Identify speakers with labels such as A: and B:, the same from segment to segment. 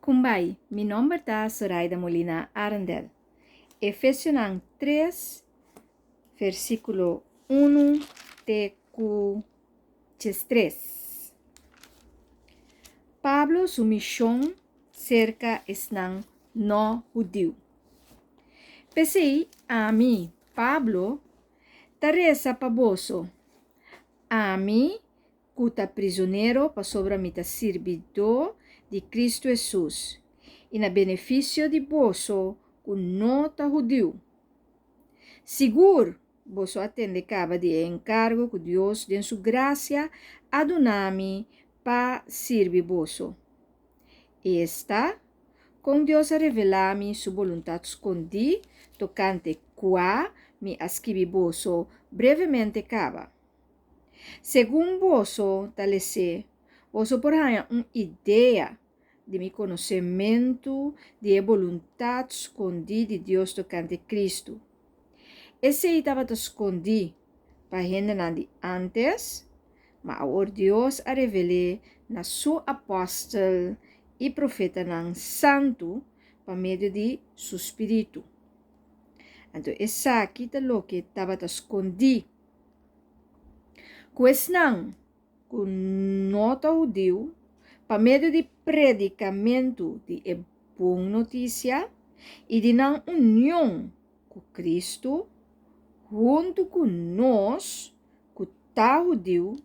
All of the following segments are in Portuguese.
A: Kumbay, mi nombre está Zoraida Molina Arandel. Efesios 3, versículo 1 TQ 3. Pablo, su misión cerca están no judío. Pese a mí, Pablo, taresa paboso. A mí, cuta prisionero pa sobra mita servidor de Cristo Jesus, e na benefício de boso, o nota judeu. Seguro, boso atende caba de encargo que Deus, de sua graça, adonami pa servir boso. E está, com Deus a revelar-me sua vontade escondi, tocante qua me asquibi boso brevemente caba. Segundo boso, talese, boso por uma ideia de mi conhecimento de vontade escondida de Deus tocante Cristo. Esse estava escondido para gente de antes, mas agora Deus a revelou na seu apóstolo e profeta nan santo por meio de seu espírito. Então, esse aqui é o que estava escondido. Questão que nota judeu, por meio de predicamento de boa notícia e de na união com Cristo, junto com nós, que tá judeu,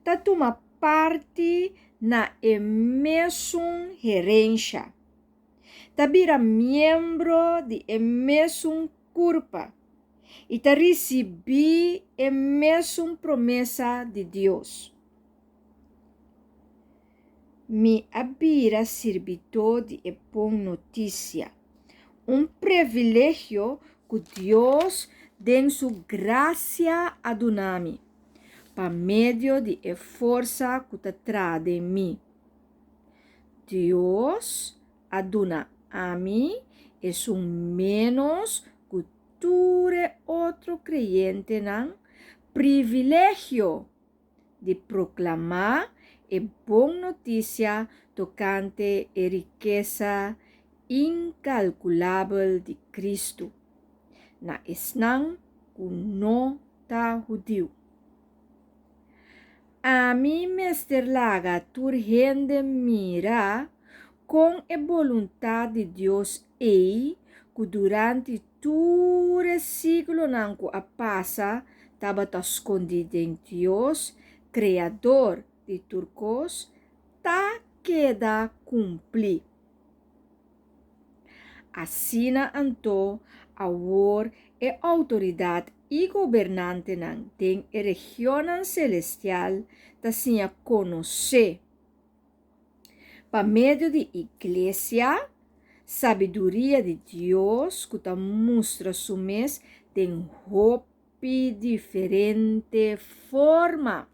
A: tá toma parte na mesma gerência, tá vira membro de mesma corpo e tá receber a mesma promessa de Deus. Me abira servidor de boa notícia, privilégio que Deus den sua graça a donami, por meio de força que te traz em mim. Deus aduna a mim é menos que todo outro crente não privilégio de proclamar a boa notícia tocante a riqueza incalculável de Cristo. Na esnang kuno ta judeu. A mim mesterlaga turgende mira com a vontade de Deus que durante todo o século nanco a passa estava escondido em Deus, Criador de turcos, tá queda cumprir. Assina anto awor e autoridade e governante nan den região celestial da sinha conhecer. Por meio de igreja, sabedoria de Deus que ta mostra su mes den hopi diferente forma.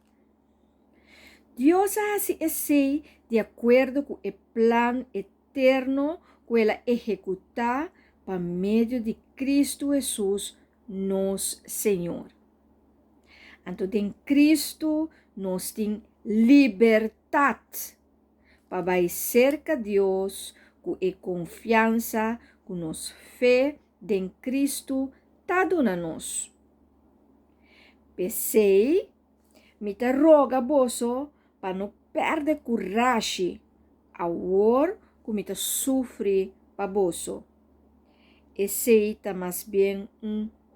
A: Deus hace esse de acordo com o plano eterno que ela executa por meio de Cristo Jesus, nosso Senhor. Então, em Cristo, nós temos liberdade para ir cerca de Deus com a confiança que nossa fé em Cristo está dando a nós. Pensei, me te roga boso para não perder coragem agora que me te sofre para boso. Esse está mais bem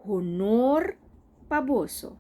A: honor para boso.